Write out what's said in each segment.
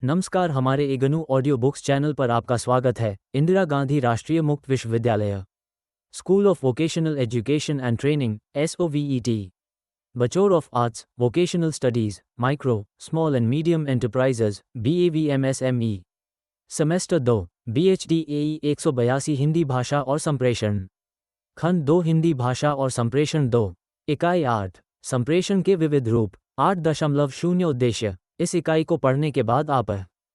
नमस्कार, हमारे IGNOU audio books channel पर आपका स्वागत है। इंदिरा गांधी राष्ट्रीय मुक्त विश्वविद्यालय, school of vocational education and training SOVET, Bachaur of arts, vocational studies, micro, small and medium enterprises BAVMSME, semester 2, BHD AE 182 Hindi भाषा और संप्रेषण, खंड 2 हिंदी भाषा और संप्रेषण 2, इकाई 8, संप्रेषण के विविध रूप। 8.0 उद्देश्य। इस इकाई को पढ़ने के बाद आप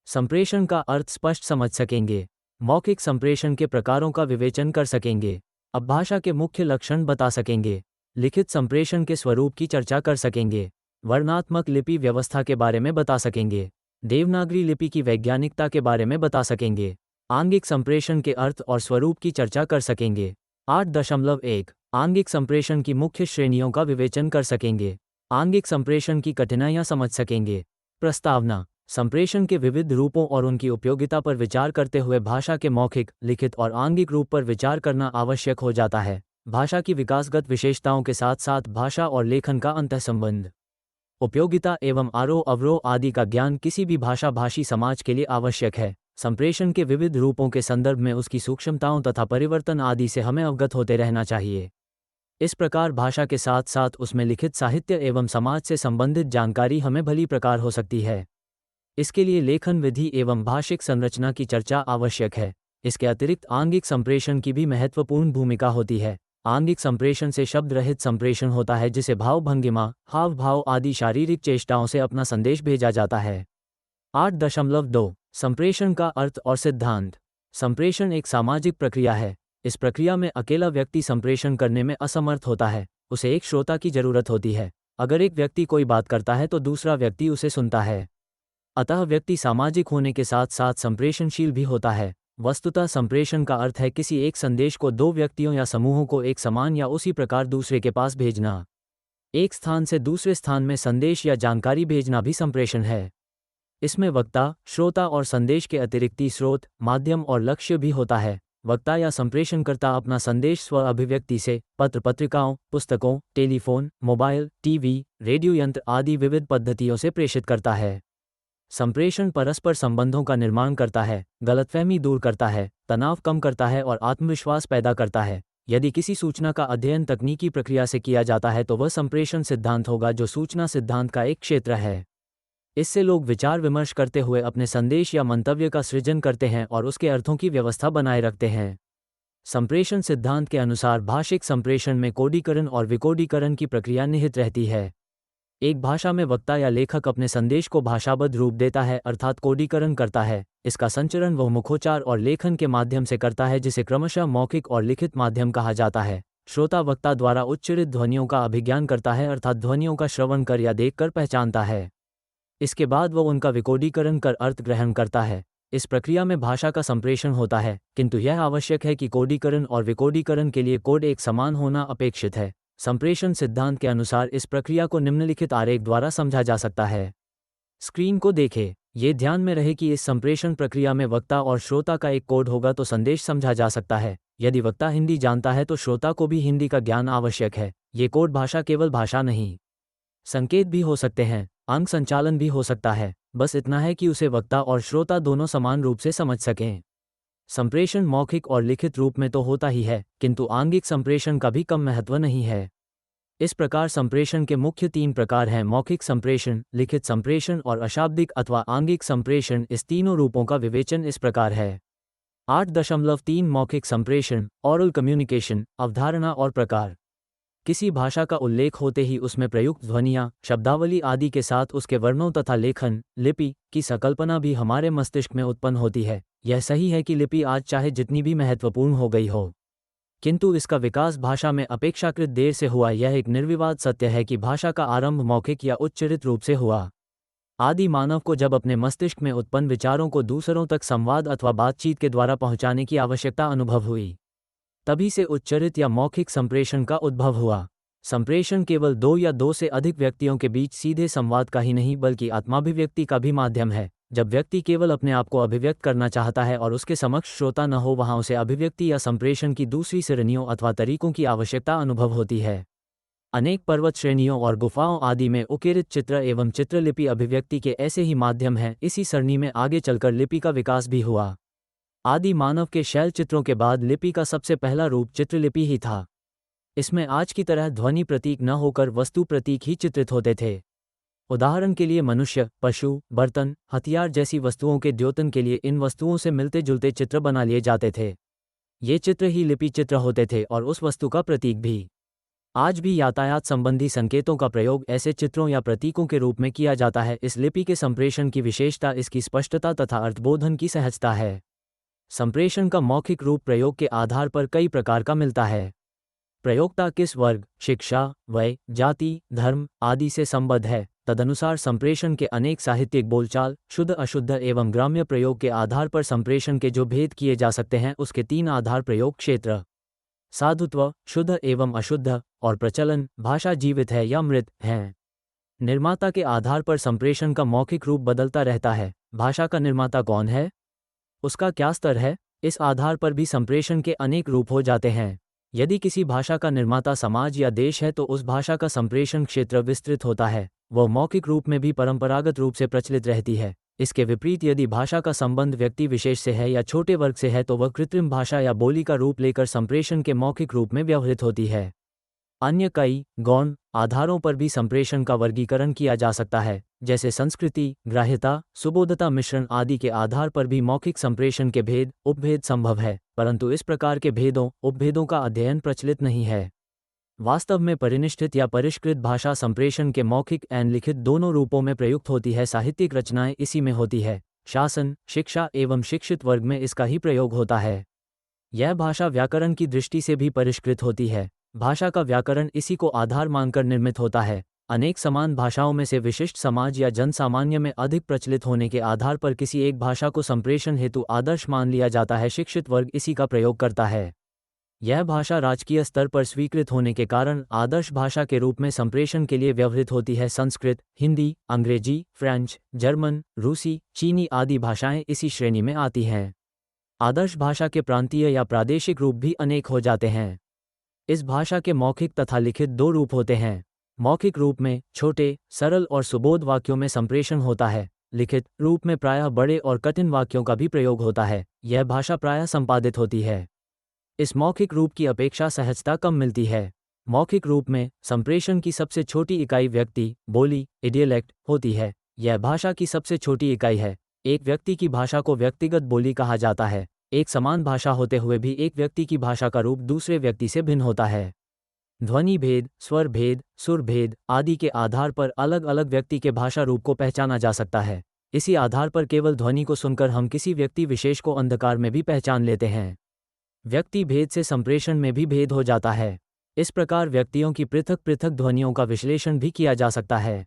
संप्रेषण का अर्थ स्पष्ट समझ सकेंगे, मौखिक संप्रेषण के प्रकारों का विवेचन कर सकेंगे, अब भाषा के मुख्य लक्षण बता सकेंगे, लिखित संप्रेषण के स्वरूप की चर्चा कर सकेंगे, वर्णात्मक लिपि व्यवस्था के बारे में बता सकेंगे, देवनागरी लिपि की वैज्ञानिकता के बारे में बता सकेंगे, आंगिक संप्रेषण के अर्थ और स्वरूप की चर्चा कर सकेंगे। 8.1 आंगिक संप्रेषण की मुख्य श्रेणियों का विवेचन कर सकेंगे, आंगिक संप्रेषण की कठिनाइयां समझ सकेंगे। प्रस्तावना। संप्रेषण के विविध रूपों और उनकी उपयोगिता पर विचार करते हुए भाषा के मौखिक, लिखित और आंगिक रूप पर विचार करना आवश्यक हो जाता है। भाषा की विकासगत विशेषताओं के साथ साथ भाषा और लेखन का अंतःसंबंध, उपयोगिता एवं आरोह अवरोह आदि का ज्ञान किसी भी भाषा भाषी समाज के लिए आवश्यक है। संप्रेषण के विविध रूपों के संदर्भ में उसकी सूक्ष्मताओं तथा परिवर्तन आदि से हमें अवगत होते रहना चाहिए। इस प्रकार भाषा के साथ साथ उसमें लिखित साहित्य एवं समाज से संबंधित जानकारी हमें भली प्रकार हो सकती है। इसके लिए लेखन विधि एवं भाषिक संरचना की चर्चा आवश्यक है। इसके अतिरिक्त आंगिक संप्रेषण की भी महत्वपूर्ण भूमिका होती है। आंगिक संप्रेषण से शब्द रहित संप्रेषण होता है, जिसे भाव भंगिमा, हाव भाव आदि शारीरिक चेष्टाओं से अपना संदेश भेजा जाता है। 8.2 संप्रेषण का अर्थ और सिद्धांत। संप्रेषण एक सामाजिक प्रक्रिया है। इस प्रक्रिया में अकेला व्यक्ति संप्रेषण करने में असमर्थ होता है, उसे एक श्रोता की जरूरत होती है। अगर एक व्यक्ति कोई बात करता है तो दूसरा व्यक्ति उसे सुनता है। अतः व्यक्ति सामाजिक होने के साथ साथ संप्रेषणशील भी होता है। वस्तुतः संप्रेषण का अर्थ है किसी एक संदेश को दो व्यक्तियों या समूहों को एक समान या उसी प्रकार दूसरे के पास भेजना। एक स्थान से दूसरे स्थान में संदेश या जानकारी भेजना भी संप्रेषण है। इसमें वक्ता, श्रोता और संदेश के अतिरिक्त स्रोत, माध्यम और लक्ष्य भी होता है। वक्ता या संप्रेषणकर्ता अपना संदेश स्व अभिव्यक्ति से पत्र पत्रिकाओं, पुस्तकों, टेलीफोन, मोबाइल, टीवी, रेडियो यंत्र आदि विविध पद्धतियों से प्रेषित करता है। संप्रेषण परस्पर संबंधों का निर्माण करता है, गलतफहमी दूर करता है, तनाव कम करता है और आत्मविश्वास पैदा करता है। यदि किसी सूचना का अध्ययन तकनीकी प्रक्रिया से किया जाता है तो वह संप्रेषण सिद्धांत होगा, जो सूचना सिद्धांत का एक क्षेत्र है। इससे लोग विचार विमर्श करते हुए अपने संदेश या मंतव्य का सृजन करते हैं और उसके अर्थों की व्यवस्था बनाए रखते हैं। संप्रेषण सिद्धांत के अनुसार भाषिक संप्रेषण में कोडीकरण और विकोडीकरण की प्रक्रिया निहित रहती है। एक भाषा में वक्ता या लेखक अपने संदेश को भाषाबद्ध रूप देता है, अर्थात कोडीकरण करता है। इसका संचरण वह मुखोच्चार और लेखन के माध्यम से करता है, जिसे क्रमशः मौखिक और लिखित माध्यम कहा जाता है। श्रोता वक्ता द्वारा उच्चारित ध्वनियों का अभिज्ञान करता है, अर्थात ध्वनियों का श्रवण कर या देखकर पहचानता है। इसके बाद वह उनका विकोडीकरण कर अर्थ ग्रहण करता है। इस प्रक्रिया में भाषा का संप्रेषण होता है, किंतु यह आवश्यक है कि कोडीकरण और विकोडीकरण के लिए कोड एक समान होना अपेक्षित है। संप्रेषण सिद्धांत के अनुसार इस प्रक्रिया को निम्नलिखित आरेख द्वारा समझा जा सकता है। स्क्रीन को देखें। ये ध्यान में रहे कि इस संप्रेषण प्रक्रिया में वक्ता और श्रोता का एक कोड होगा तो संदेश समझा जा सकता है। यदि वक्ता हिंदी जानता है तो श्रोता को भी हिंदी का ज्ञान आवश्यक है। ये कोड भाषा केवल भाषा नहीं, संकेत भी हो सकते हैं, अंक संचालन भी हो सकता है। बस इतना है कि उसे वक्ता और श्रोता दोनों समान रूप से समझ सकें। संप्रेषण मौखिक और लिखित रूप में तो होता ही है, किंतु आंगिक संप्रेषण का भी कम महत्व नहीं है। इस प्रकार संप्रेषण के मुख्य 3 प्रकार हैं: मौखिक संप्रेषण, लिखित संप्रेषण और अशाब्दिक अथवा आंगिक संप्रेषण। इस तीनों रूपों का विवेचन इस प्रकार है। 8.3 मौखिक संप्रेषण, ऑरल कम्युनिकेशन, अवधारणा और प्रकार। किसी भाषा का उल्लेख होते ही उसमें प्रयुक्त ध्वनियाँ, शब्दावली आदि के साथ उसके वर्णों तथा लेखन, लिपि की संकल्पना भी हमारे मस्तिष्क में उत्पन्न होती है। यह सही है कि लिपि आज चाहे जितनी भी महत्वपूर्ण हो गई हो, किंतु इसका विकास भाषा में अपेक्षाकृत देर से हुआ। यह एक निर्विवाद सत्य है कि भाषा का आरंभ मौखिक या उच्चारित रूप से हुआ। आदि मानव को जब अपने मस्तिष्क में उत्पन्न विचारों को दूसरों तक संवाद अथवा बातचीत के द्वारा पहुंचाने की आवश्यकता अनुभव हुई, तभी से उच्चारित या मौखिक संप्रेषण का उद्भव हुआ। संप्रेषण केवल 2 या 2 से अधिक व्यक्तियों के बीच सीधे संवाद का ही नहीं, बल्कि आत्माभिव्यक्ति का भी माध्यम है। जब व्यक्ति केवल अपने आप को अभिव्यक्त करना चाहता है और उसके समक्ष श्रोता न हो, वहां उसे अभिव्यक्ति या संप्रेषण की दूसरी श्रेणियों अथवा तरीकों की आवश्यकता अनुभव होती है। अनेक पर्वत श्रेणियों और गुफाओं आदि में उकेरित चित्र एवं चित्रलिपि अभिव्यक्ति के ऐसे ही माध्यम हैं। इसी सरणी में आगे चलकर लिपि का विकास भी हुआ। आदि मानव के शैल चित्रों के बाद लिपि का सबसे पहला रूप चित्रलिपि ही था। इसमें आज की तरह ध्वनि प्रतीक न होकर वस्तु प्रतीक ही चित्रित होते थे। उदाहरण के लिए मनुष्य, पशु, बर्तन, हथियार जैसी वस्तुओं के द्योतन के लिए इन वस्तुओं से मिलते जुलते चित्र बना लिए जाते थे। ये चित्र ही लिपि चित्र होते थे और उस वस्तु का प्रतीक भी। आज भी यातायात संबंधी संकेतों का प्रयोग ऐसे चित्रों या प्रतीकों के रूप में किया जाता है। इस लिपि के संप्रेषण की विशेषता इसकी स्पष्टता तथा अर्थबोधन की सहजता है। संप्रेषण का मौखिक रूप प्रयोग के आधार पर कई प्रकार का मिलता है। प्रयोक्ता किस वर्ग, शिक्षा, वय, जाति, धर्म आदि से संबद्ध है, तदनुसार संप्रेषण के अनेक साहित्यिक बोलचाल, शुद्ध अशुद्ध एवं ग्राम्य प्रयोग के आधार पर संप्रेषण के जो भेद किए जा सकते हैं उसके 3 आधार प्रयोग क्षेत्र, साधुत्व, शुद्ध एवं अशुद्ध, और प्रचलन, भाषा जीवित है या मृत हैं। निर्माता के आधार पर संप्रेषण का मौखिक रूप बदलता रहता है। भाषा का निर्माता कौन है, उसका क्या स्तर है, इस आधार पर भी संप्रेषण के अनेक रूप हो जाते हैं। यदि किसी भाषा का निर्माता समाज या देश है तो उस भाषा का संप्रेषण क्षेत्र विस्तृत होता है। वह मौखिक रूप में भी परंपरागत रूप से प्रचलित रहती है। इसके विपरीत यदि भाषा का संबंध व्यक्ति विशेष से है या छोटे वर्ग से है तो वह कृत्रिम भाषा या बोली का रूप लेकर संप्रेषण के मौखिक रूप में व्यवहृत होती है। अन्य कई गौण आधारों पर भी संप्रेषण का वर्गीकरण किया जा सकता है, जैसे संस्कृति, ग्राह्यता, सुबोधता, मिश्रण आदि के आधार पर भी मौखिक संप्रेषण के भेद, उपभेद संभव है, परंतु इस प्रकार के भेदों, उपभेदों का अध्ययन प्रचलित नहीं है। वास्तव में परिनिष्ठित या परिष्कृत भाषा संप्रेषण के मौखिक एवं लिखित दोनों रूपों में प्रयुक्त होती है। साहित्यिक रचनाएं इसी में होती है। शासन, शिक्षा एवं शिक्षित वर्ग में इसका ही प्रयोग होता है। यह भाषा व्याकरण की दृष्टि से भी परिष्कृत होती है। भाषा का व्याकरण इसी को आधार मानकर निर्मित होता है। अनेक समान भाषाओं में से विशिष्ट समाज या जनसामान्य में अधिक प्रचलित होने के आधार पर किसी एक भाषा को संप्रेषण हेतु आदर्श मान लिया जाता है। शिक्षित वर्ग इसी का प्रयोग करता है। यह भाषा राजकीय स्तर पर स्वीकृत होने के कारण आदर्श भाषा के रूप में संप्रेषण के लिए व्यवहृत होती है। संस्कृत, हिंदी, अंग्रेजी, फ्रेंच, जर्मन, रूसी, चीनी आदि भाषाएं इसी श्रेणी में आती हैं। आदर्श भाषा के प्रांतीय या प्रादेशिक रूप भी अनेक हो जाते हैं। इस भाषा के मौखिक तथा लिखित 2 रूप होते हैं। मौखिक रूप में छोटे, सरल और सुबोध वाक्यों में संप्रेषण होता है। लिखित रूप में प्रायः बड़े और कठिन वाक्यों का भी प्रयोग होता है। यह भाषा प्रायः संपादित होती है। इस मौखिक रूप की अपेक्षा सहजता कम मिलती है। मौखिक रूप में संप्रेषण की सबसे छोटी इकाई व्यक्ति, बोली, इडियलेक्ट होती है। यह भाषा की सबसे छोटी इकाई है। एक व्यक्ति की भाषा को व्यक्तिगत बोली कहा जाता है। एक समान भाषा होते हुए भी एक व्यक्ति की भाषा का रूप दूसरे व्यक्ति से भिन्न होता है। ध्वनि भेद, स्वर भेद, सुर भेद आदि के आधार पर अलग अलग व्यक्ति के भाषा रूप को पहचाना जा सकता है। इसी आधार पर केवल ध्वनि को सुनकर हम किसी व्यक्ति विशेष को अंधकार में भी पहचान लेते हैं। व्यक्ति भेद से संप्रेषण में भी भेद हो जाता है। इस प्रकार व्यक्तियों की पृथक पृथक ध्वनियों का विश्लेषण भी किया जा सकता है।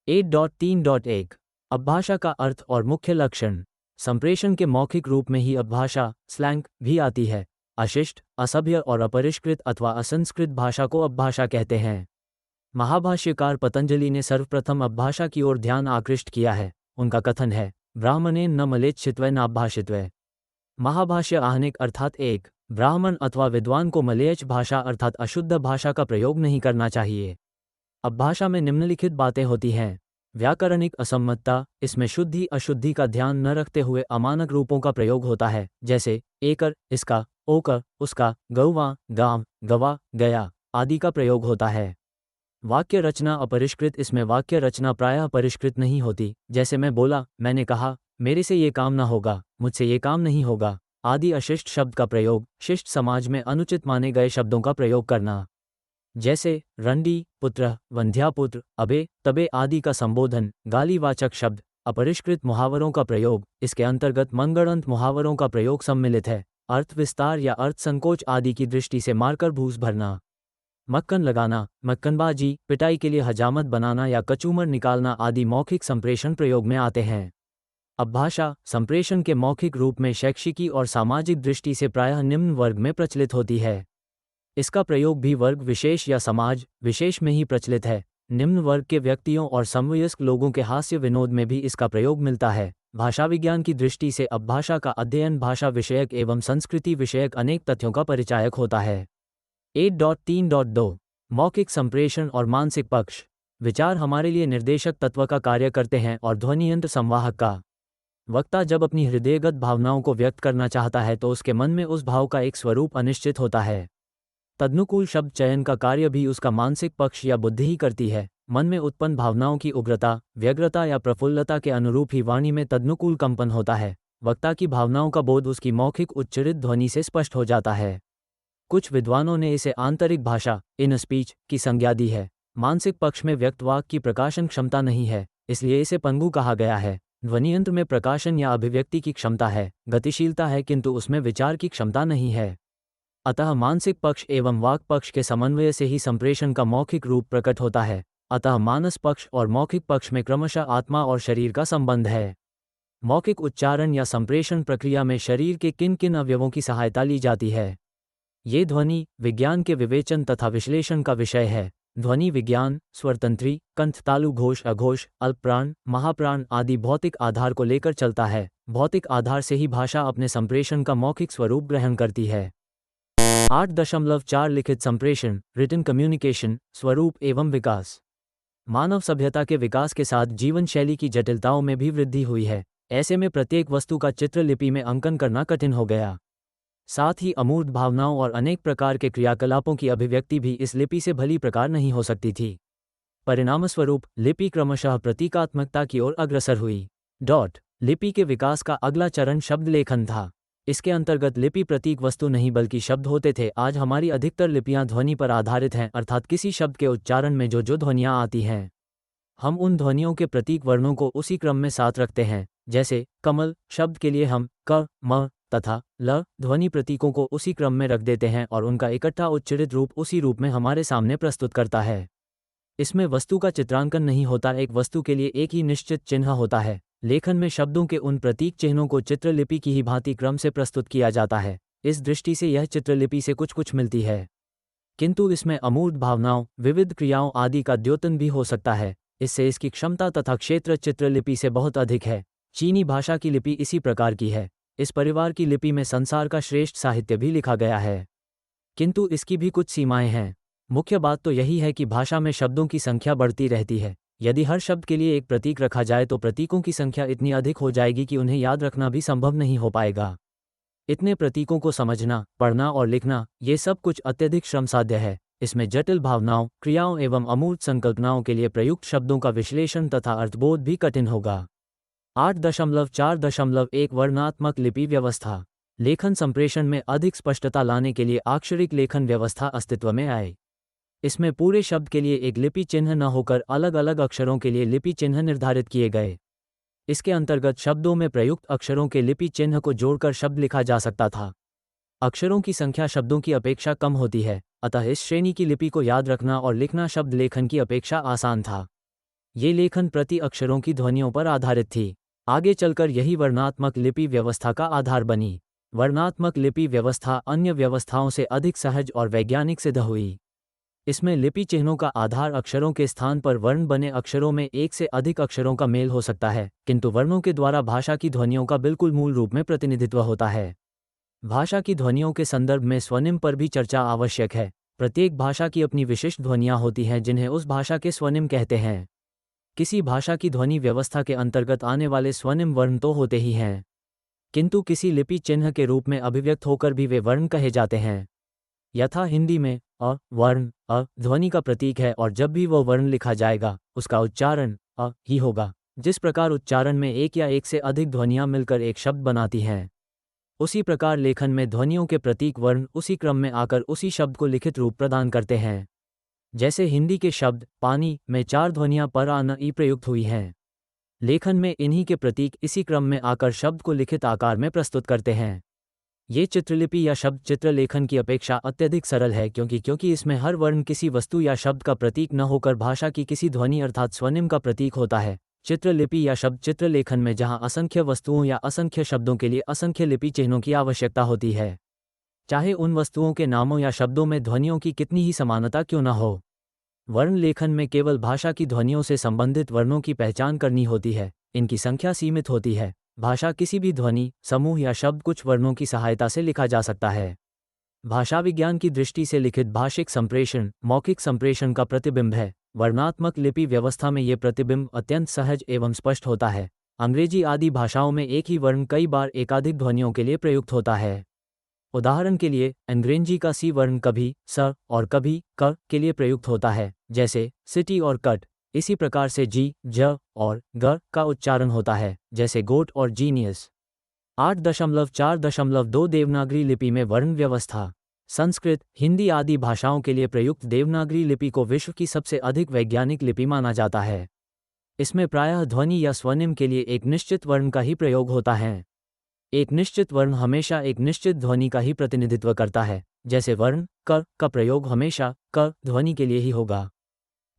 8.3.1 अपभाषा का अर्थ और मुख्य लक्षण। संप्रेषण के मौखिक रूप में ही अपभाषा, स्लैंग भी आती है। अशिष्ट, असभ्य और अपरिष्कृत अथवा असंस्कृत भाषा को अपभाषा कहते हैं। महाभाष्यकार पतंजलि ने सर्वप्रथम अपभाषा की ओर ध्यान आकृष्ट किया है। उनका कथन है, ब्राह्मणेन न मलेच्छित्वै नाभाषित्वै। महाभाष्य आहनिक अर्थात एक ब्राह्मण अथवा विद्वान को मलयच भाषा अर्थात अशुद्ध भाषा का प्रयोग नहीं करना चाहिए। अपभाषा में निम्नलिखित बातें होती हैं। व्याकरणिक असम्मतता, इसमें शुद्धि अशुद्धि का ध्यान न रखते हुए अमानक रूपों का प्रयोग होता है, जैसे एकर, इसका, ओकर, उसका, गौवा, गांव, गवा, गया आदि का प्रयोग होता है। वाक्य रचना अपरिष्कृत, इसमें वाक्य रचना प्रायः परिष्कृत नहीं होती, जैसे मैं बोला, मैंने कहा, मेरे से ये काम ना होगा, मुझसे ये काम नहीं होगा आदि। अशिष्ट शब्द का प्रयोग, शिष्ट समाज में अनुचित माने गए शब्दों का प्रयोग करना, जैसे रंडी, पुत्र, वंध्यापुत्र, अबे, तबे आदि का संबोधन। गालीवाचक शब्द, अपरिष्कृत मुहावरों का प्रयोग, इसके अंतर्गत मनगढ़ंत मुहावरों का प्रयोग सम्मिलित है। अर्थ विस्तार या अर्थ संकोच आदि की दृष्टि से मारकर भूस भरना, मक्खन लगाना, मक्खनबाजी, पिटाई के लिए हजामत बनाना या कचूमर निकालना आदि मौखिक संप्रेषण प्रयोग में आते हैं। अपभाषा संप्रेषण के मौखिक रूप में शैक्षिकी और सामाजिक दृष्टि से प्रायः निम्न वर्ग में प्रचलित होती है। इसका प्रयोग भी वर्ग विशेष या समाज विशेष में ही प्रचलित है। निम्न वर्ग के व्यक्तियों और समवयस्क लोगों के हास्य विनोद में भी इसका प्रयोग मिलता है। भाषा विज्ञान की दृष्टि से अपभाषा का अध्ययन भाषा विषयक एवं संस्कृति विषयक अनेक तथ्यों का परिचायक होता है। 8.3.2 मौखिक संप्रेषण और मानसिक पक्ष। विचार हमारे लिए निर्देशक तत्व का कार्य करते हैं और ध्वनि यंत्र संवाहक का। वक्ता जब अपनी हृदयगत भावनाओं को व्यक्त करना चाहता है तो उसके मन में उस भाव का एक स्वरूप अनिश्चित होता है। तदनुकूल शब्द चयन का कार्य भी उसका मानसिक पक्ष या बुद्धि ही करती है। मन में उत्पन्न भावनाओं की उग्रता, व्यग्रता या प्रफुल्लता के अनुरूप ही वाणी में तदनुकूल कंपन होता है। वक्ता की भावनाओं का बोध उसकी मौखिक उच्चरित ध्वनि से स्पष्ट हो जाता है। कुछ विद्वानों ने इसे आंतरिक भाषा, इन स्पीच, की संज्ञा दी है। मानसिक पक्ष में व्यक्त वाक्य की प्रकाशन क्षमता नहीं है, इसलिए इसे पंगु कहा गया है। ध्वनियंत्र में प्रकाशन या अभिव्यक्ति की क्षमता है, गतिशीलता है, किंतु उसमें विचार की क्षमता नहीं है। अतः मानसिक पक्ष एवं वाक पक्ष के समन्वय से ही संप्रेषण का मौखिक रूप प्रकट होता है। अतः मानस पक्ष और मौखिक पक्ष में क्रमशः आत्मा और शरीर का संबंध है। मौखिक उच्चारण या संप्रेषण प्रक्रिया में शरीर के किन किन अवयवों की सहायता ली जाती है, ये ध्वनि विज्ञान के विवेचन तथा विश्लेषण का विषय है। ध्वनि विज्ञान स्वरतंत्री, कंठ, तालु, घोष, अघोष, अल्पप्राण, महाप्राण आदि भौतिक आधार को लेकर चलता है। भौतिक आधार से ही भाषा अपने संप्रेषण का मौखिक स्वरूप ग्रहण करती है। 8.4 लिखित संप्रेषण, रिटन कम्युनिकेशन, स्वरूप एवं विकास। मानव सभ्यता के विकास के साथ जीवन शैली की जटिलताओं में भी वृद्धि हुई है। ऐसे में प्रत्येक वस्तु का चित्रलिपि में अंकन करना कठिन हो गया। साथ ही अमूर्त भावनाओं और अनेक प्रकार के क्रियाकलापों की अभिव्यक्ति भी इस लिपि से भली प्रकार नहीं हो सकती थी। परिणामस्वरूप लिपि क्रमशः प्रतीकात्मकता की ओर अग्रसर हुई। लिपि के विकास का अगला चरण शब्द लेखन था। इसके अंतर्गत लिपि प्रतीक वस्तु नहीं बल्कि शब्द होते थे। आज हमारी अधिकतर लिपियां ध्वनि पर आधारित हैं, अर्थात किसी शब्द के उच्चारण में जो जो ध्वनियां आती हैं, हम उन ध्वनियों के प्रतीक वर्णों को उसी क्रम में साथ रखते हैं। जैसे कमल शब्द के लिए हम क, म तथा ल ध्वनि प्रतीकों को उसी क्रम में रख देते हैं और उनका इकट्ठा उच्चरित रूप उसी रूप में हमारे सामने प्रस्तुत करता है। इसमें वस्तु का चित्रांकन नहीं होता, एक वस्तु के लिए एक ही निश्चित चिन्ह होता है। लेखन में शब्दों के उन प्रतीक चिन्हों को चित्रलिपि की ही भांति क्रम से प्रस्तुत किया जाता है। इस दृष्टि से यह चित्रलिपि से कुछ मिलती है, किंतु इसमें अमूर्त भावनाओं, विविध क्रियाओं आदि का द्योतन भी हो सकता है। इससे इसकी क्षमता तथा क्षेत्र चित्रलिपि से बहुत अधिक है। चीनी भाषा की लिपि इसी प्रकार की है। इस परिवार की लिपि में संसार का श्रेष्ठ साहित्य भी लिखा गया है, किंतु इसकी भी कुछ सीमाएं हैं। मुख्य बात तो यही है कि भाषा में शब्दों की संख्या बढ़ती रहती है। यदि हर शब्द के लिए एक प्रतीक रखा जाए तो प्रतीकों की संख्या इतनी अधिक हो जाएगी कि उन्हें याद रखना भी संभव नहीं हो पाएगा। इतने प्रतीकों को समझना, पढ़ना और लिखना, ये सब कुछ अत्यधिक श्रम साध्य है। इसमें जटिल भावनाओं, क्रियाओं एवं अमूर्त संकल्पनाओं के लिए प्रयुक्त शब्दों का विश्लेषण तथा अर्थबोध भी कठिन होगा। 8.4.1 वर्णात्मक लिपि व्यवस्था। लेखन संप्रेषण में अधिक स्पष्टता लाने के लिए अक्षरिक लेखन व्यवस्था अस्तित्व में आई। इसमें पूरे शब्द के लिए एक लिपि चिन्ह न होकर अलग अलग अक्षरों के लिए लिपि चिन्ह निर्धारित किए गए। इसके अंतर्गत शब्दों में प्रयुक्त अक्षरों के लिपि चिन्ह को जोड़कर शब्द लिखा जा सकता था। अक्षरों की संख्या शब्दों की अपेक्षा कम होती है, अतः इस श्रेणी की लिपि को याद रखना और लिखना शब्द लेखन की अपेक्षा आसान था। ये लेखन प्रति अक्षरों की ध्वनियों पर आधारित थी। आगे चलकर यही वर्णात्मक लिपि व्यवस्था का आधार बनी। वर्णात्मक लिपि व्यवस्था अन्य व्यवस्थाओं से अधिक सहज और वैज्ञानिक सिद्ध हुई। इसमें लिपि चिन्हों का आधार अक्षरों के स्थान पर वर्ण बने अक्षरों में एक से अधिक अक्षरों का मेल हो सकता है, किंतु वर्णों के द्वारा भाषा की ध्वनियों का बिल्कुल मूल रूप में प्रतिनिधित्व होता है। भाषा की ध्वनियों के संदर्भ में स्वनिम पर भी चर्चा आवश्यक है। प्रत्येक भाषा की अपनी विशिष्ट ध्वनियाँ होती हैं जिन्हें उस भाषा के स्वनिम कहते हैं। किसी भाषा की ध्वनि व्यवस्था के अंतर्गत आने वाले स्वनिम वर्ण तो होते ही हैं, किंतु किसी लिपि चिन्ह के रूप में अभिव्यक्त होकर भी वे वर्ण कहे जाते हैं। यथा हिंदी में अ वर्ण अ ध्वनि का प्रतीक है और जब भी वो वर्ण लिखा जाएगा उसका उच्चारण अ ही होगा। जिस प्रकार उच्चारण में एक या एक से अधिक ध्वनियाँ मिलकर एक शब्द बनाती हैं, उसी प्रकार लेखन में ध्वनियों के प्रतीक वर्ण उसी क्रम में आकर उसी शब्द को लिखित रूप प्रदान करते हैं। जैसे हिंदी के शब्द पानी में 4 ध्वनियाँ पर आ न ई प्रयुक्त हुई हैं, लेखन में इन्हीं के प्रतीक इसी क्रम में आकर शब्द को लिखित आकार में प्रस्तुत करते हैं। ये चित्रलिपि या शब्द चित्र लेखन की अपेक्षा अत्यधिक सरल है, क्योंकि इसमें हर वर्ण किसी वस्तु या शब्द का प्रतीक न होकर भाषा की किसी ध्वनि अर्थात स्वनिम का प्रतीक होता है। चित्रलिपि या शब्द चित्र लेखन में जहाँ असंख्य वस्तुओं या असंख्य शब्दों के लिए असंख्य लिपि चिन्हों की आवश्यकता होती है, चाहे उन वस्तुओं के नामों या शब्दों में ध्वनियों की कितनी ही समानता क्यों न हो। वर्ण लेखन में केवल भाषा की ध्वनियों से संबंधित वर्णों की पहचान करनी होती है। इनकी संख्या सीमित होती है। भाषा किसी भी ध्वनि, समूह या शब्द कुछ वर्णों की सहायता से लिखा जा सकता है। भाषा विज्ञान की दृष्टि से लिखित भाषिक संप्रेषण मौखिक संप्रेषण का प्रतिबिंब है। वर्णात्मक लिपि व्यवस्था में ये प्रतिबिंब अत्यंत सहज एवं स्पष्ट होता है। अंग्रेजी आदि भाषाओं में एक ही वर्ण कई बार एकाधिक ध्वनियों के लिए प्रयुक्त होता है। उदाहरण के लिए अंग्रेजी का सी वर्ण कभी स और कभी क के लिए प्रयुक्त होता है, जैसे सिटी और कट। इसी प्रकार से जी, ज और ग का उच्चारण होता है, जैसे गोट और जीनियस। 8.4.2 देवनागरी लिपि में वर्ण व्यवस्था। संस्कृत, हिंदी आदि भाषाओं के लिए प्रयुक्त देवनागरी लिपि को विश्व की सबसे अधिक वैज्ञानिक लिपि माना जाता है। इसमें प्रायः ध्वनि या स्वनिम के लिए एक निश्चित वर्ण का ही प्रयोग होता है। एक निश्चित वर्ण हमेशा एक निश्चित ध्वनि का ही प्रतिनिधित्व करता है, जैसे वर्ण क का प्रयोग हमेशा क ध्वनि के लिए ही होगा,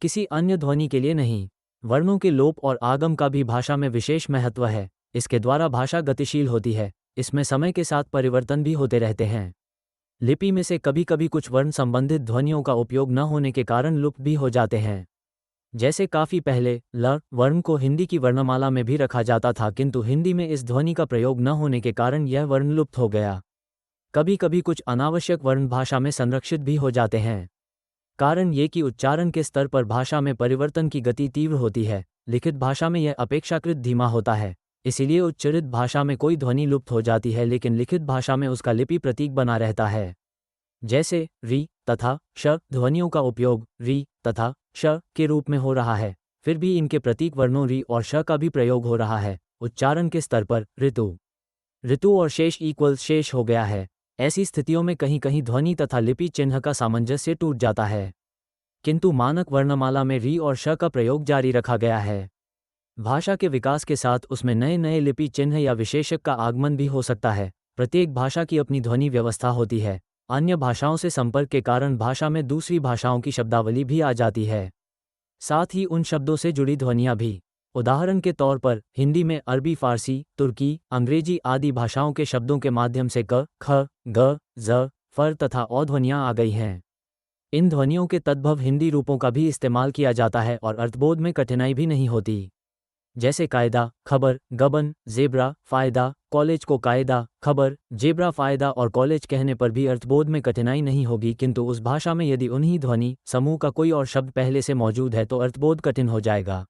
किसी अन्य ध्वनि के लिए नहीं। वर्णों के लोप और आगम का भी भाषा में विशेष महत्व है। इसके द्वारा भाषा गतिशील होती है, इसमें समय के साथ परिवर्तन भी होते रहते हैं। लिपि में से कभी कभी कुछ वर्ण संबंधित ध्वनियों का उपयोग न होने के कारण लुप्त भी हो जाते हैं। जैसे काफी पहले ल वर्ण को हिंदी की वर्णमाला में भी रखा जाता था, किंतु हिंदी में इस ध्वनि का प्रयोग न होने के कारण यह वर्ण लुप्त हो गया। कभी कभी कुछ अनावश्यक वर्ण भाषा में संरक्षित भी हो जाते हैं। कारण ये कि उच्चारण के स्तर पर भाषा में परिवर्तन की गति तीव्र होती है। लिखित भाषा में यह अपेक्षाकृत धीमा होता है, इसीलिए उच्चरित भाषा में कोई ध्वनि लुप्त हो जाती है, लेकिन लिखित भाषा में उसका लिपि प्रतीक बना रहता है। जैसे री तथा श ध्वनियों का उपयोग री तथा श के रूप में हो रहा है, फिर भी इनके प्रतीक वर्णों री और श का भी प्रयोग हो रहा है। उच्चारण के स्तर पर ऋतु और शेष इक्वल शेष हो गया है। ऐसी स्थितियों में कहीं कहीं ध्वनि तथा लिपि चिन्ह का सामंजस्य टूट जाता है, किंतु मानक वर्णमाला में री और श का प्रयोग जारी रखा गया है। भाषा के विकास के साथ उसमें नए नए लिपि चिन्ह या विशेषक का आगमन भी हो सकता है। प्रत्येक भाषा की अपनी ध्वनि व्यवस्था होती है। अन्य भाषाओं से संपर्क के कारण भाषा में दूसरी भाषाओं की शब्दावली भी आ जाती है, साथ ही उन शब्दों से जुड़ी ध्वनियाँ भी। उदाहरण के तौर पर हिंदी में अरबी, फारसी, तुर्की, अंग्रेजी आदि भाषाओं के शब्दों के माध्यम से क, ख, ग, ज, फर तथा औ ध्वनियाँ आ गई हैं। इन ध्वनियों के तद्भव हिंदी रूपों का भी इस्तेमाल किया जाता है और अर्थबोध में कठिनाई भी नहीं होती। जैसे कायदा, खबर, गबन, जेब्रा, फायदा, कॉलेज को कायदा, खबर, जेब्रा, फायदा और कॉलेज कहने पर भी अर्थबोध में कठिनाई नहीं होगी, किंतु उस भाषा में यदि उन्हीं ध्वनि समूह का कोई और शब्द पहले से मौजूद है तो अर्थबोध कठिन हो जाएगा।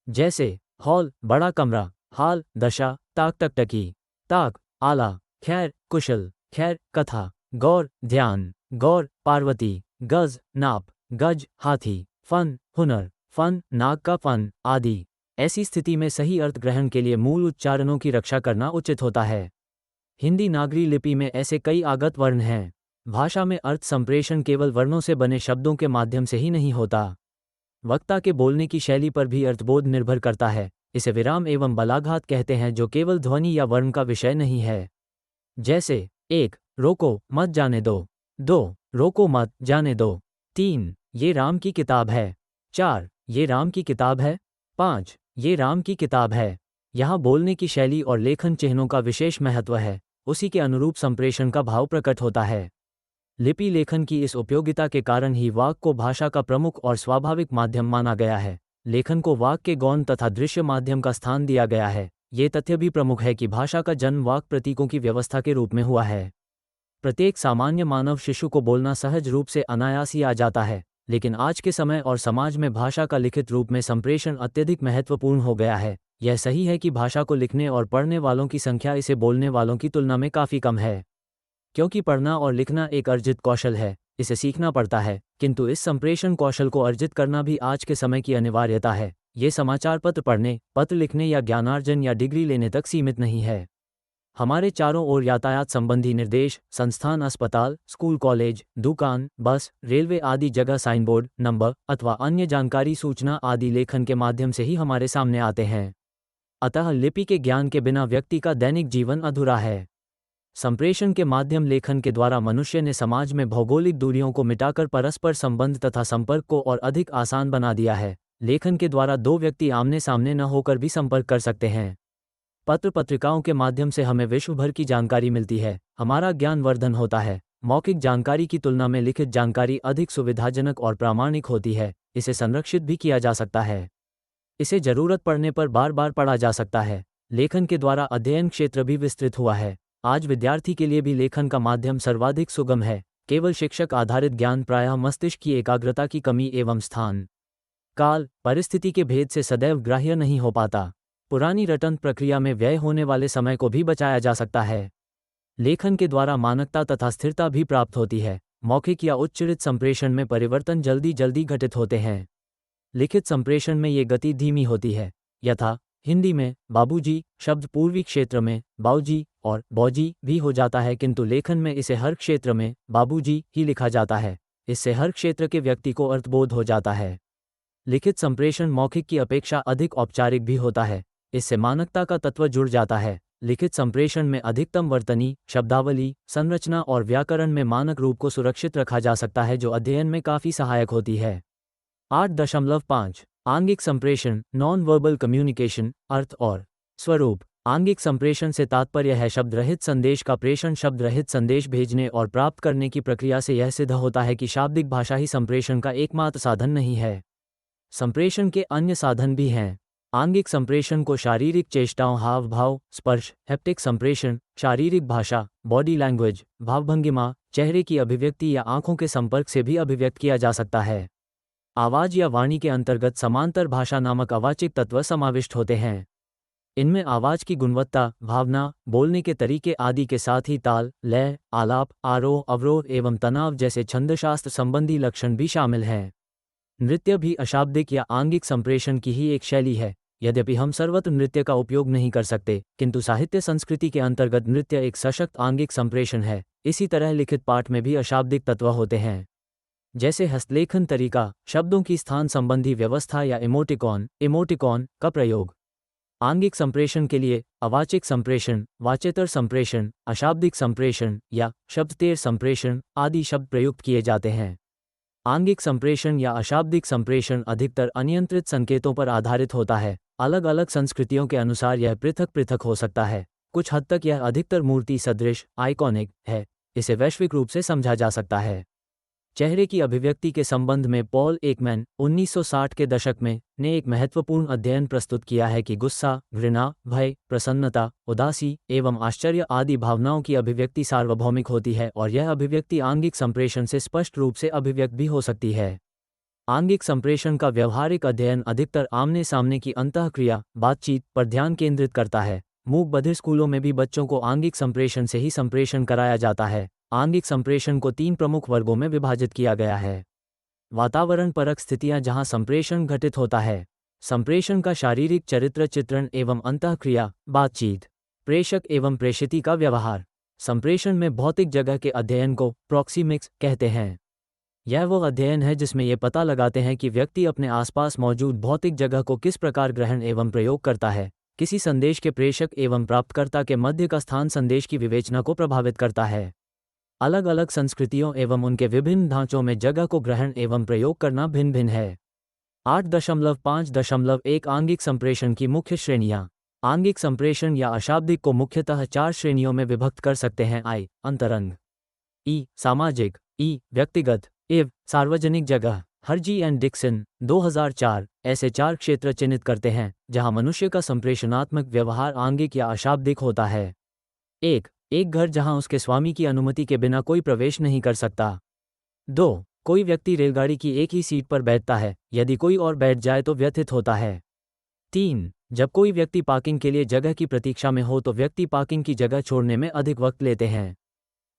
जैसे हॉल, बड़ा कमरा, हाल, दशा, ताक, टकटकी, ताक, आला, खैर, कुशल, खैर, कथा, गौर, ध्यान, गौर, पार्वती, गज, नाप, गज, हाथी, फन, हुनर, फन, नाग का फन आदि। ऐसी स्थिति में सही अर्थ ग्रहण के लिए मूल उच्चारणों की रक्षा करना उचित होता है। हिंदी नागरी लिपि में ऐसे कई आगत वर्ण हैं। भाषा में अर्थ संप्रेषण केवल वर्णों से बने शब्दों के माध्यम से ही नहीं होता। वक्ता के बोलने की शैली पर भी अर्थबोध निर्भर करता है। इसे विराम एवं बलाघात कहते हैं, जो केवल ध्वनि या वर्ण का विषय नहीं है। जैसे 1. रोको मत जाने दो। 2. रोको मत जाने दो। 3. ये राम की किताब है। 4. ये राम की किताब है। 5. ये राम की किताब है। यहाँ बोलने की शैली और लेखन चिन्हों का विशेष महत्व है, उसी के अनुरूप संप्रेषण का भाव प्रकट होता है। लिपि लेखन की इस उपयोगिता के कारण ही वाक् को भाषा का प्रमुख और स्वाभाविक माध्यम माना गया है। लेखन को वाक् के गौण तथा दृश्य माध्यम का स्थान दिया गया है। ये तथ्य भी प्रमुख है कि भाषा का जन्म वाक् प्रतीकों की व्यवस्था के रूप में हुआ है। प्रत्येक सामान्य मानव शिशु को बोलना सहज रूप से अनायास ही आ जाता है, लेकिन आज के समय और समाज में भाषा का लिखित रूप में संप्रेषण अत्यधिक महत्वपूर्ण हो गया है। यह सही है कि भाषा को लिखने और पढ़ने वालों की संख्या इसे बोलने वालों की तुलना में काफ़ी कम है, क्योंकि पढ़ना और लिखना एक अर्जित कौशल है, इसे सीखना पड़ता है, किंतु इस संप्रेषण कौशल को अर्जित करना भी आज के समय की अनिवार्यता है। ये समाचार पत्र पढ़ने, पत्र लिखने या ज्ञानार्जन या डिग्री लेने तक सीमित नहीं है। हमारे चारों ओर यातायात संबंधी निर्देश, संस्थान, अस्पताल, स्कूल, कॉलेज, दुकान, बस, रेलवे आदि जगह साइनबोर्ड, नंबर अथवा अन्य जानकारी, सूचना आदि लेखन के माध्यम से ही हमारे सामने आते हैं। अतः लिपि के ज्ञान के बिना व्यक्ति का दैनिक जीवन अधूरा है। संप्रेषण के माध्यम लेखन के द्वारा मनुष्य ने समाज में भौगोलिक दूरियों को मिटाकर परस्पर संबंध तथा संपर्क को और अधिक आसान बना दिया है। लेखन के द्वारा दो व्यक्ति आमने सामने न होकर भी संपर्क कर सकते हैं। पत्र पत्रिकाओं के माध्यम से हमें विश्व भर की जानकारी मिलती है, हमारा ज्ञान वर्धन होता है। मौखिक जानकारी की तुलना में लिखित जानकारी अधिक सुविधाजनक और प्रामाणिक होती है। इसे संरक्षित भी किया जा सकता है, इसे जरूरत पड़ने पर बार बार पढ़ा जा सकता है। लेखन के द्वारा अध्ययन क्षेत्र भी विस्तृत हुआ है। आज विद्यार्थी के लिए भी लेखन का माध्यम सर्वाधिक सुगम है। केवल शिक्षक आधारित ज्ञान प्रायः मस्तिष्क की एकाग्रता की कमी एवं स्थान, काल, परिस्थिति के भेद से सदैव ग्राह्य नहीं हो पाता। पुरानी रटन प्रक्रिया में व्यय होने वाले समय को भी बचाया जा सकता है। लेखन के द्वारा मानकता तथा स्थिरता भी प्राप्त होती है। मौखिक या उच्चरित संप्रेषण में परिवर्तन जल्दी जल्दी घटित होते हैं। लिखित संप्रेषण में ये गति धीमी होती है। यथा हिंदी में बाबूजी शब्द पूर्वी क्षेत्र में बाऊजी और बौजी भी हो जाता है, किंतु लेखन में इसे हर क्षेत्र में बाबूजी ही लिखा जाता है। इससे हर क्षेत्र के व्यक्ति को अर्थबोध हो जाता है। लिखित संप्रेषण मौखिक की अपेक्षा अधिक औपचारिक भी होता है। इससे मानकता का तत्व जुड़ जाता है। लिखित संप्रेषण में अधिकतम वर्तनी, शब्दावली, संरचना और व्याकरण में मानक रूप को सुरक्षित रखा जा सकता है, जो अध्ययन में काफी सहायक होती है। 8.5 आंगिक संप्रेषण, नॉन वर्बल कम्युनिकेशन, अर्थ और स्वरूप। आंगिक संप्रेषण से तात्पर्य है शब्द रहित संदेश का प्रेषण। शब्द रहित संदेश भेजने और प्राप्त करने की प्रक्रिया से यह सिद्ध होता है कि शाब्दिक भाषा ही संप्रेषण का एकमात्र साधन नहीं है। संप्रेषण के अन्य साधन भी हैं। आंगिक संप्रेषण को शारीरिक चेष्टाओं, हाव भाव, स्पर्श, हैप्टिक संप्रेषण, शारीरिक भाषा, बॉडी लैंग्वेज, भावभंगिमा, चेहरे की अभिव्यक्ति या आंखों के संपर्क से भी अभिव्यक्त किया जा सकता है। आवाज या वाणी के अंतर्गत समांतर भाषा नामक अवाचिक तत्व समाविष्ट होते हैं। इनमें आवाज की गुणवत्ता, भावना, बोलने के तरीके आदि के साथ ही ताल, लय, आलाप, आरोह, अवरोह एवं तनाव जैसे छंदशास्त्र संबंधी लक्षण भी शामिल हैं। नृत्य भी अशाब्दिक या आंगिक संप्रेषण की ही एक शैली है। यद्यपि हम सर्वत्र नृत्य का उपयोग नहीं कर सकते, किंतु साहित्य संस्कृति के अंतर्गत नृत्य एक सशक्त आंगिक संप्रेषण है। इसी तरह लिखित पाठ में भी अशाब्दिक तत्व होते हैं, जैसे हस्तलेखन तरीका, शब्दों की स्थान संबंधी व्यवस्था या इमोटिकॉन का प्रयोग। आंगिक संप्रेषण के लिए अवाचिक संप्रेषण, वाच्यतर संप्रेषण, अशाब्दिक संप्रेषण या शब्दतेर संप्रेषण आदि शब्द प्रयुक्त किए जाते हैं। आंगिक संप्रेषण या अशाब्दिक संप्रेषण अधिकतर अनियंत्रित संकेतों पर आधारित होता है। अलग अलग संस्कृतियों के अनुसार यह पृथक पृथक हो सकता है। कुछ हद तक यह अधिकतर मूर्ति सदृश आइकॉनिक है। इसे वैश्विक रूप से समझा जा सकता है। चेहरे की अभिव्यक्ति के संबंध में पॉल एकमैन 1960 के दशक में ने एक महत्वपूर्ण अध्ययन प्रस्तुत किया है कि गुस्सा, घृणा, भय, प्रसन्नता, उदासी एवं आश्चर्य आदि भावनाओं की अभिव्यक्ति सार्वभौमिक होती है और यह अभिव्यक्ति आंगिक संप्रेषण से स्पष्ट रूप से अभिव्यक्त भी हो सकती है। आंगिक संप्रेषण का व्यवहारिक अध्ययन अधिकतर आमने सामने की अंतःक्रिया, बातचीत पर ध्यान केंद्रित करता है। मूक बधिर स्कूलों में भी बच्चों को आंगिक संप्रेषण से ही संप्रेषण कराया जाता है। आंगिक संप्रेषण को 3 प्रमुख वर्गों में विभाजित किया गया है। वातावरण परक स्थितियां जहां संप्रेषण घटित होता है। संप्रेषण का शारीरिक चरित्र चित्रण एवं अंतःक्रिया, बातचीत। प्रेषक एवं प्रेषिती का व्यवहार। संप्रेषण में भौतिक जगह के अध्ययन को प्रॉक्सिमिक्स कहते हैं। यह वो अध्ययन है जिसमें ये पता लगाते हैं कि व्यक्ति अपने आसपास मौजूद भौतिक जगह को किस प्रकार ग्रहण एवं प्रयोग करता है। किसी संदेश के प्रेषक एवं प्राप्तकर्ता के मध्य का स्थान संदेश की विवेचना को प्रभावित करता है। अलग अलग संस्कृतियों एवं उनके विभिन्न ढांचों में जगह को ग्रहण एवं प्रयोग करना भिन्न भिन्न है। 8.5.1 आंगिक संप्रेषण की मुख्य श्रेणियां। आंगिक संप्रेषण या अशाब्दिक को मुख्यतः 4 श्रेणियों में विभक्त कर सकते हैं। अंतरंग, सामाजिक, व्यक्तिगत, सार्वजनिक जगह। हर्जी एंड डिक्सन 2004 ऐसे 4 क्षेत्र चिन्हित करते हैं जहां मनुष्य का संप्रेषणात्मक व्यवहार आंगिक या अशाब्दिक होता है। एक घर जहां उसके स्वामी की अनुमति के बिना कोई प्रवेश नहीं कर सकता। 2 कोई व्यक्ति रेलगाड़ी की एक ही सीट पर बैठता है, यदि कोई और बैठ जाए तो व्यथित होता है। 3 जब कोई व्यक्ति पार्किंग के लिए जगह की प्रतीक्षा में हो तो व्यक्ति पार्किंग की जगह छोड़ने में अधिक वक्त लेते हैं।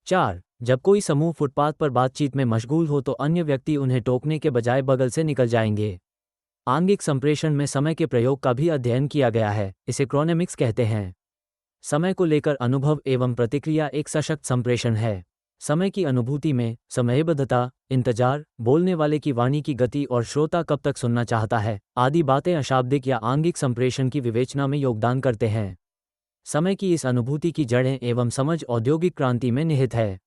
4 जब कोई समूह फुटपाथ पर बातचीत में मशगूल हो तो अन्य व्यक्ति उन्हें टोकने के बजाय बगल से निकल जाएंगे। आंगिक संप्रेषण में समय के प्रयोग का भी अध्ययन किया गया है। इसे क्रोनेमिक्स कहते हैं। समय को लेकर अनुभव एवं प्रतिक्रिया एक सशक्त संप्रेषण है। समय की अनुभूति में समयबद्धता, इंतजार, बोलने वाले की वाणी की गति और श्रोता कब तक सुनना चाहता है आदि बातें अशाब्दिक या आंगिक संप्रेषण की विवेचना में योगदान करते हैं। समय की इस अनुभूति की जड़ें एवं समझ औद्योगिक क्रांति में निहित है।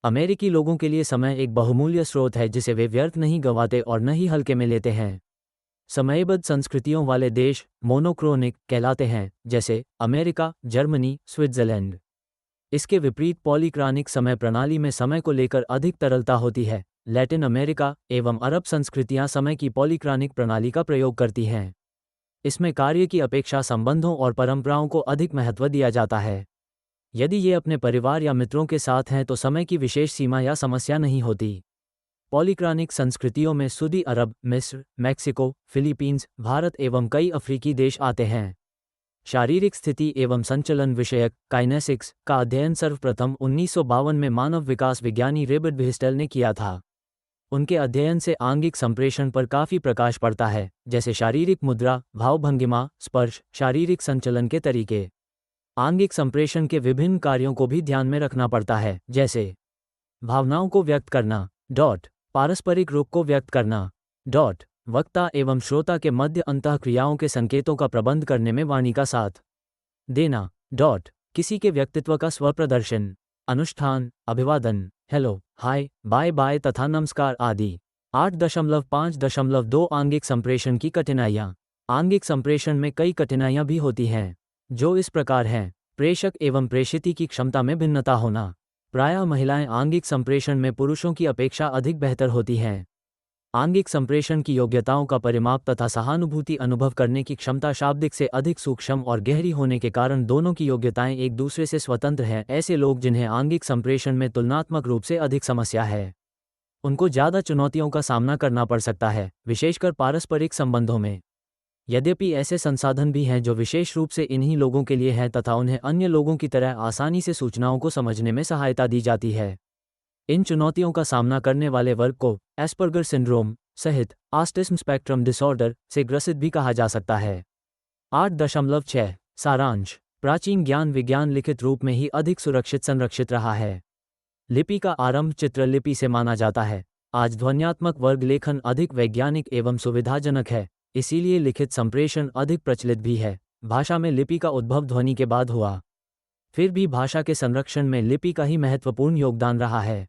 अमेरिकी लोगों के लिए समय एक बहुमूल्य स्रोत है जिसे वे व्यर्थ नहीं गंवाते और न ही हल्के में लेते हैं। समयबद्ध संस्कृतियों वाले देश मोनोक्रोनिक कहलाते हैं, जैसे अमेरिका, जर्मनी, स्विट्जरलैंड। इसके विपरीत पॉलीक्रॉनिक समय प्रणाली में समय को लेकर अधिक तरलता होती है। लैटिन अमेरिका एवं अरब संस्कृतियां समय की पॉलीक्रॉनिक प्रणाली का प्रयोग करती हैं। इसमें कार्य की अपेक्षा संबंधों और परंपराओं को अधिक महत्व दिया जाता है। यदि ये अपने परिवार या मित्रों के साथ हैं तो समय की विशेष सीमा या समस्या नहीं होती। पॉलीक्रॉनिक संस्कृतियों में सऊदी अरब, मिस्र, मेक्सिको, फिलीपींस, भारत एवं कई अफ्रीकी देश आते हैं। शारीरिक स्थिति एवं संचलन विषयक काइनेसिक्स का अध्ययन सर्वप्रथम 1952 में मानव विकास विज्ञानी रेबर्ट बिस्टेल ने किया था। उनके अध्ययन से आंगिक संप्रेषण पर काफी प्रकाश पड़ता है, जैसे शारीरिक मुद्रा, भावभंगिमा, स्पर्श, शारीरिक संचलन के तरीके। आंगिक संप्रेषण के विभिन्न कार्यों को भी ध्यान में रखना पड़ता है, जैसे भावनाओं को व्यक्त करना, पारस्परिक रुख को व्यक्त करना, वक्ता एवं श्रोता के मध्य अंतःक्रियाओं के संकेतों का प्रबंध करने में वाणी का साथ देना, किसी के व्यक्तित्व का स्वप्रदर्शन, अनुष्ठान, अभिवादन, हेलो, हाय, बाय बाय तथा नमस्कार आदि। 8.5.2 आंगिक संप्रेषण की कठिनाइयाँ। आंगिक संप्रेषण में कई कठिनाइयाँ भी होती हैं, जो इस प्रकार हैं। प्रेषक एवं प्रेषिती की क्षमता में भिन्नता होना। प्रायः महिलाएं आंगिक संप्रेषण में पुरुषों की अपेक्षा अधिक बेहतर होती हैं। आंगिक संप्रेषण की योग्यताओं का परिमाप तथा सहानुभूति अनुभव करने की क्षमता शाब्दिक से अधिक सूक्ष्म और गहरी होने के कारण दोनों की योग्यताएं एक दूसरे से स्वतंत्र हैं। ऐसे लोग जिन्हें आंगिक संप्रेषण में तुलनात्मक रूप से अधिक समस्या है, उनको ज़्यादा चुनौतियों का सामना करना पड़ सकता है, विशेषकर पारस्परिक संबंधों में। यद्यपि ऐसे संसाधन भी हैं जो विशेष रूप से इन्हीं लोगों के लिए हैं तथा उन्हें अन्य लोगों की तरह आसानी से सूचनाओं को समझने में सहायता दी जाती है। इन चुनौतियों का सामना करने वाले वर्ग को एस्पर्गर सिंड्रोम सहित ऑटिज्म स्पेक्ट्रम डिसऑर्डर से ग्रसित भी कहा जा सकता है। 8.6 सारांश। प्राचीन ज्ञान विज्ञान लिखित रूप में ही अधिक सुरक्षित संरक्षित रहा है। लिपि का आरंभ चित्रलिपि से माना जाता है। आज ध्वन्यात्मक वर्ग लेखन अधिक वैज्ञानिक एवं सुविधाजनक है, इसीलिए लिखित संप्रेषण अधिक प्रचलित भी है। भाषा में लिपि का उद्भव ध्वनि के बाद हुआ, फिर भी भाषा के संरक्षण में लिपि का ही महत्वपूर्ण योगदान रहा है।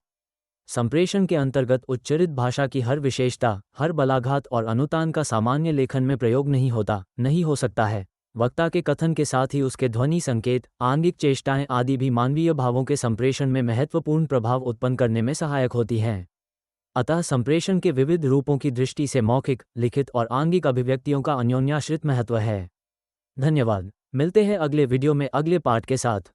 संप्रेषण के अंतर्गत उच्चरित भाषा की हर विशेषता, हर बलाघात और अनुतान का सामान्य लेखन में प्रयोग नहीं हो सकता है। वक्ता के कथन के साथ ही उसके ध्वनि संकेत, आंगिक चेष्टाएं आदि भी मानवीय भावों के संप्रेषण में महत्वपूर्ण प्रभाव उत्पन्न करने में सहायक होती हैं। अतः संप्रेषण के विविध रूपों की दृष्टि से मौखिक, लिखित और आंगिक अभिव्यक्तियों का अन्योन्याश्रित महत्व है। धन्यवाद। मिलते हैं अगले वीडियो में अगले पार्ट के साथ।